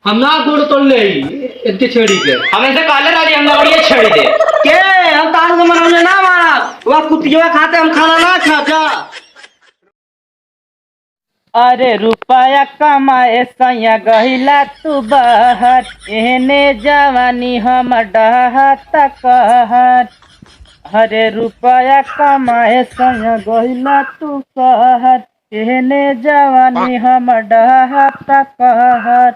हम ना गुड़ तोड़ ले इतनी छेड़ी के हमें से काले राजी हम बढ़िया छेड़ी दे के हम तार से मनाने ना मारा वह कुतिया खाते हम खाना ना खा जा। अरे रुपया कमाए सैया गहिला तू बाहर एहने जवानी हम डहत कहर। अरे रुपया कमाए सैया गहिला तू शहर एहने जवानी हम डहत कहर।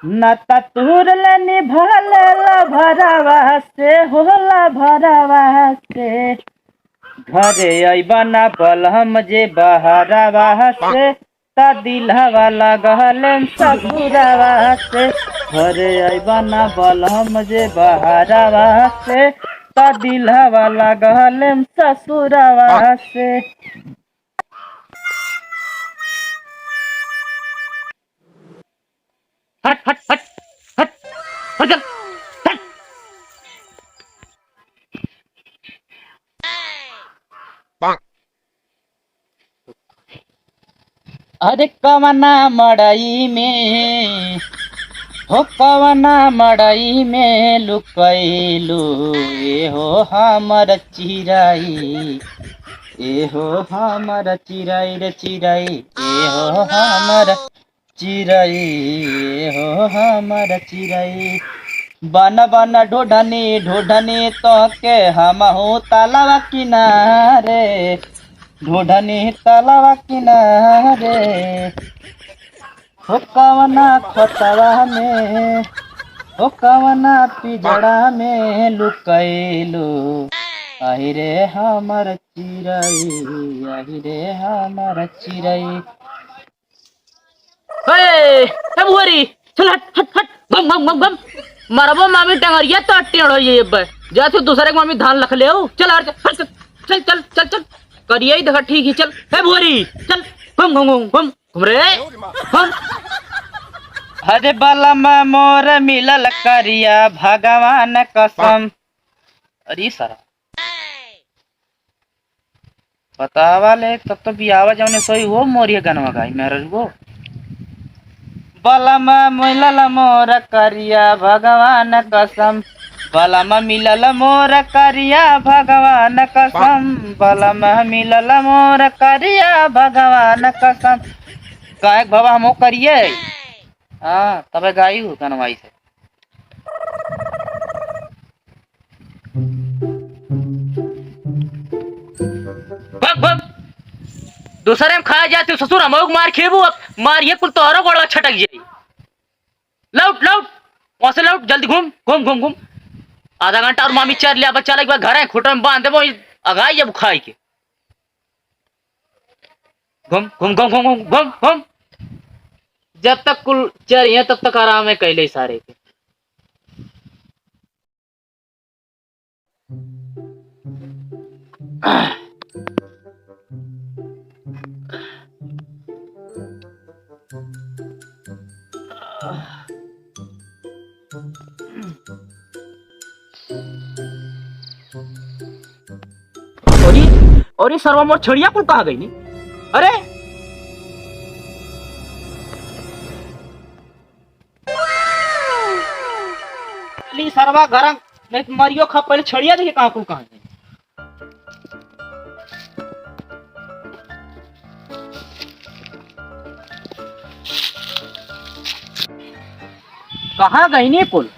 न तूर लेनी भले भरावा से होला भरावा से घरे अइबा ना बलहम जे बहरावा से ता दिलहवा लगहलेन ससुरावा से घरे अइबा ना बलहम जे बहरावा से ता दिलहवा लगहलेन ससुरावा से। हट हट हट हट हट चल हट। अरे कवना मड़ई में हो कवना मड़ई में लुकैलू ए हो हमर चिराई ए हो हमर चिराई रे चिराई ए हो हमर चिराई ए हो हमर चिराई। बन बन ढोढनी ढोढनी तो के हम हो तालावा किनारे ढोढनी तालावा किनारे हो कवना खोतवा में हो कवना पिजड़ा में लुकैलू आहि रे हमर चिरई आहि रे हमर चिरई। ए बुहरी चल हट हट हट गम गम गम गम मरबो मामी टंगरिया तो टेढ़ हो ये बे जा तू दूसरे के मामी धान लख ले चल हट चल चल चल चल चल करिए ही देखा ठीक ही चल। हे बुहरी चल घूम घूम घूम घूम घूम रे घूम। हरे बलम मोर मिलल करिया भगवान कसम। अरे सारा बतावा ले तब तो बियावा जौने सोई हो मोरिया गनवा गाई मेरे वो बलम मिलल मोर करिया भगवान कसम बलम मिलल मोर करिया भगवान कसम बलम मिलल मोर करिया भगवान कसम। गाय बाबा हम करिए हाँ तबे गाई हो गनवाई से। भग भग दूसरे में खाया जाते ससुर हम मार खेबू मारिए कुल तोहरो गोड़ा छटक जाई। लौट लौट वहां से लौट जल्दी घूम घूम घूम घूम आधा घंटा और मामी चार लिया बच्चा लगे घर है खुटर में बांध देबो अगाई जब खाई के घूम घूम घूम घूम घूम घूम घूम जब तक कुल चरिए तब तक आराम है कैले सारे के। और ये सर्वा मोर छड़िया कुल कहा गई नी। अरे सर्वा घर में मरियो खा पहले छड़िया देखिए कहाँ कुल कहा गई। कहाँ गई नी कुल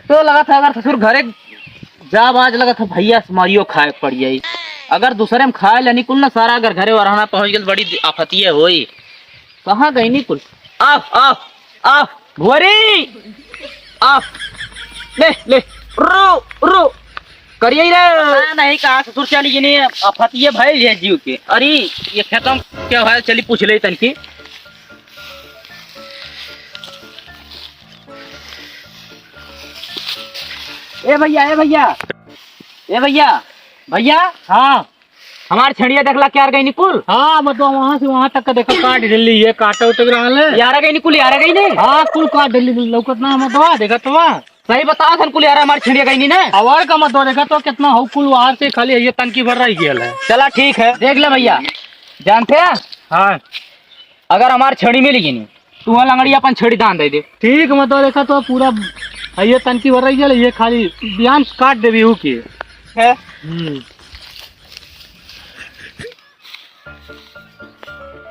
तो लगा था अगर ससुर घरे जा बाज लगा था भैया मारियो खाए पड़ जाई अगर दूसरे में खाए लेनी कुल ना सारा अगर घरे वरहाना पहुंच गई बड़ी आफतिये होई। कहाँ गई नी कुल आफ आफ आफ भुअरी आफ ले ले रो रो करिए रे नहीं कहा ससुर चली जी ने आफतिये भाई है जीव के। अरे ये खेतम क्या है चली पूछ ले तनकी। ए भैया ए भैया ए भैया भैया हाँ हमारे छड़िया देखला क्या गई निकुल। हाँ मतलब वहाँ से वहाँ तक का देखो काट दिल्ली ये काटा उतर रहा है यार गई निकुल यार गई नहीं। हाँ कुल काट दिल्ली लौकत ना मतलब देखा तो सही बताओ सन कुल यार हमारी छड़िया गई नहीं ना अवार का मतलब देखा तो कितना हो कुल वहां से खाली ये तनकी भर रही है। चला ठीक है देख ले भैया जानते हैं हाँ अगर हमारी छड़ी मिलेगी नहीं तू लंगड़ी अपन छड़ी दान दे दे। ठीक मत तो देखा तो पूरा ये तनकी भर रही है, ये खाली बयान काट देवी हूँ की है।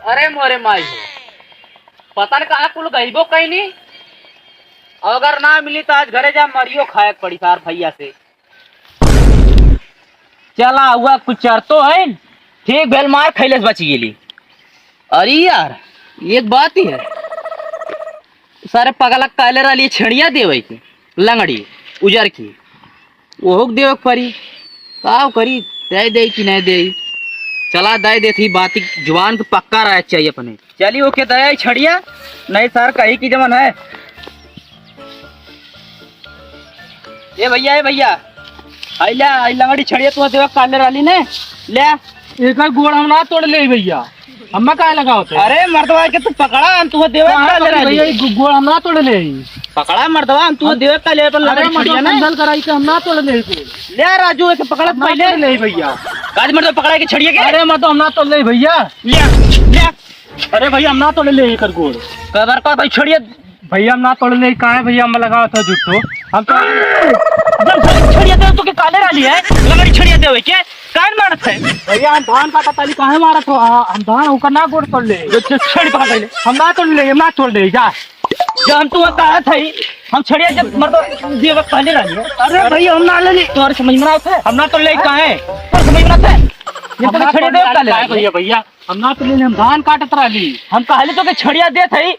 अरे मोरे माई पता नहीं कहाँ कुल गईबो कहीं नहीं, अगर ना मिली तो आज घरे जा मरियो खाए पड़ी सार भैया से। चला हुआ कुछ चर तो है ठीक बेल मार खैले से बची गेली। अरे यार एक बात ही है, सारे पगलक काले वाली छड़िया देवे की लंगड़ी उजर की वो देवे परी का करी दे दे कि नहीं दे। चला दे दे थी बात जुबान को पक्का रहा चाहिए अपने। चलिए ओके दया छड़िया नहीं सर कहीं की जमन है। ए भैया आइला आई लंगड़ी छड़िया तू देवे काले वाली ने ले एक गोड़ हम ना तोड़ ले भैया, हम कहा लगा होते। अरे मर्दवा के तू पकड़ा तू देवे काले वाली भैया गोड़ हम ना तोड़ ले, पकड़ा मर्दवा तू देवे काले पर लंगड़ी छड़िया ना संदल कराई के हम ना तोड़ ले। ले राजू ऐसे पकड़ा पहले ले भैया, काज मर्दवा पकड़ा के छड़िया के। अरे मत हम ना तोड़ ले भैया, ले अरे भैया हम ना तोड़ ले एक गोड़ कबर का भाई छड़िया भैया हम ना तोड़ ले कहा है भैया, हम लगा था जुट्टो हम तो जब छड़िया दे तो के काले वाली है लंगड़ी छड़िया देवे के कान मारत है। भैया हम धान काटा ताली काहे मारा तो हम धान होकर ना गोड़ तोड़ ले, छड़ी पकड़ ले हम ना तोड़ ले, हम ना तोड़ ले जा। जब हम तू कहा था हम छड़िया जब मर्दवा देवे काले वाली है। अरे भैया हम ना ले ली, तुम्हारे समझ में आता है हम ना तोड़ ले कहा है, तो समझ में आता है ये तो छड़िया देवे काले वाली भैया भैया हम ना तोड़ ले, हम धान काटत रही। हम कहले तो के छड़िया दे थई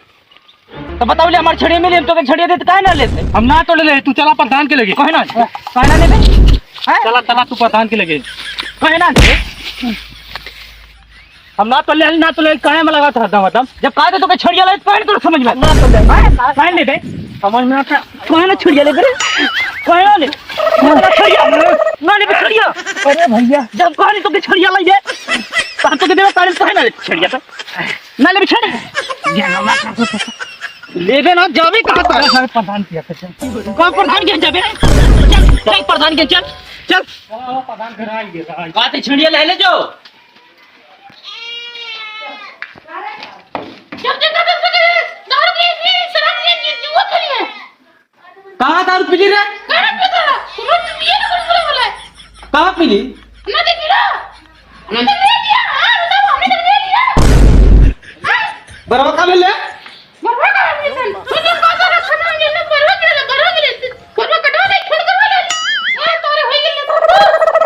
तो बताओ ले हमारी छड़िया मिली हम तो के छड़िया दे तो काहे ना लेते। हम ना तोड़ ले, तू चला प्रधान के लगे काहे ना लेते चला चला तू प्रधान के लगे काहे ना ले। हम ना तोड़ ले ना तोड़ ले काहे में लगा था मतलब जब कहा था तो के छड़िया ले तो तो समझ में ना तोड़ ले काहे ले दे समझ में आता काहे ना छड़िया ले करे काहे ना ले छड़िया ना ले छड़िया। अरे भैया जब कहानी तो के छड़िया ले दे तो हम तो के देवे काहे काहे ना ले छड़िया तो ना ले छड़िया लेबे ना जावे कहां अरे सारे प्रधान किया था चल कौन प्रधान के जाबे चल प्रधान के चल चल प्रधान घर आ गया बात छड़िया ले जो कहाँ दारू पीली रे? कहाँ पीली? बराबर कहाँ मिले?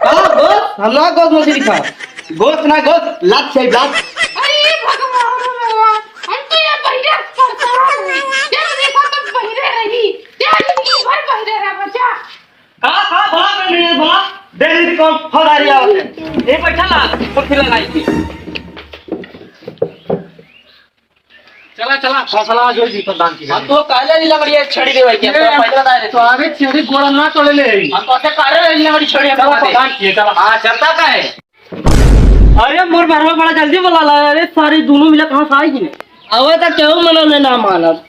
कहाँ गोश्त? हम ना गोश्त मछली खा, गोश्त ना गोश्त लात चाहिए लात। कहाँ भाग रहे हैं भाग? डेली कौन फौदारी आवत है? ए बैठा ला कुर्सी लगाई थी। चला चला फैसला जो जी प्रधान की हम तो काले नहीं लग रही है छड़ी देवे के तो पहले बता रहे तो आगे छड़ी गोड़ा ना तोड़ ले हम तो ऐसे काले नहीं लग रही छड़ी हम चला प्रधान किए चला हां चलता का है। अरे मोर भरवा बड़ा जल्दी बुला ला। अरे सारी दोनों मिले कहाँ से आई नहीं आवे तक क्यों मनो ने ना मानब।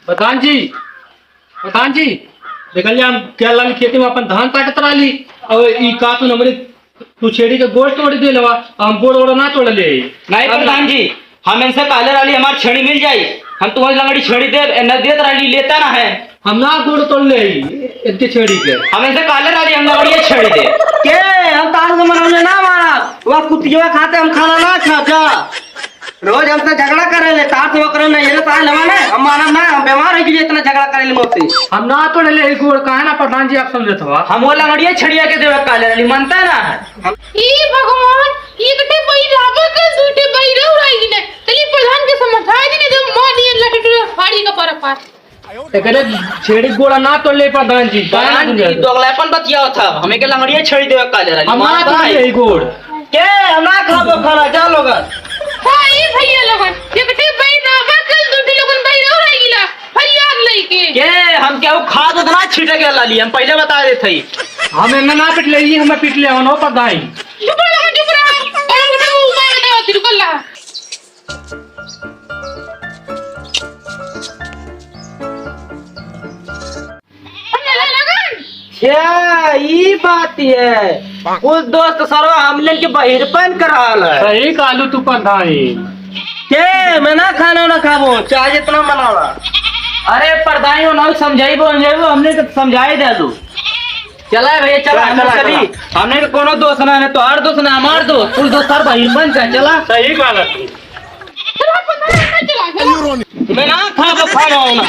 प्रधान जी देखल जा हम क्या लाल खेती में अपन धान काटत रही और ई का तू हमरे तू छेड़ी के गोड़ तोड़ दे लवा हम गोड़ ओड़ ना तोड़ ले। नहीं प्रधान जी हम इनसे काले वाली हमारी छड़ी मिल जाई हम तुम्हारी लंगड़ी छड़ी दे न देत रही लेता ना है हम ना गोड़ तोड़ ले इनके छेड़ी के हम इनसे काले वाली हम लंगड़ी छड़ी दे के हम तार से मनो ने ना माना वह कुतिया खाते हम खाना ना खाता। रोज हमसे झगड़ा करे ले तार से वो करे नहीं ये तार लवाने हम माना ना हम बीमार है कि इतना झगड़ा करे ले मुझसे। हम ना तोड़ ले गोड़ काहे ना प्रधान जी आप समझत हवा हम वो लंगड़िया छड़िया के देवे काले वाली मानता ना है। ई भगवान एकटे बैराबे के दूटे बैरे उड़ाई ने तली प्रधान के समझाए ने जब मार दिए लटटू फाड़ी का पर पार एकरे छेड़ी गोड़ा ना तोड़ ले प्रधान जी प्रधान जी दोगलापन बतिया था हमें के लंगड़िया छड़ी देवे काले वाली हम ना तोड़ ले गोड़ के हम ना खाबो खाना जा लोग। हां ई भैया लोगन एकटे बैराबे के दूटे लोगन बैरे उड़ाई गिला फरियाद लेके के हम क्या वो खाद उतना छिटे के लाली हम पहले बता रहे थे हम एमे ना पिट ले हमें पिट ले हो प्रधान चुप रहा और बड़ा उपाय बताओ तिरकल्ला क्या ई बात है उस दोस्त सरवा हमले के बहिरपन कराल है। सही कालू तू प्रधान के मैं ना खाना ना खाबो चाहे जितना बनावा। अरे प्रधान हो ना समझाई वो हमने तो समझाई दे दो। चला है भैया चला चला, चली हमने तो कोनो दोस्त ना है तो हर दोस्त ना हमार दोस्त कुल दोस्त हर भाई बन जा चला। सही बात है। चला 15 मिनट चला मैं ना खाबो खाना ना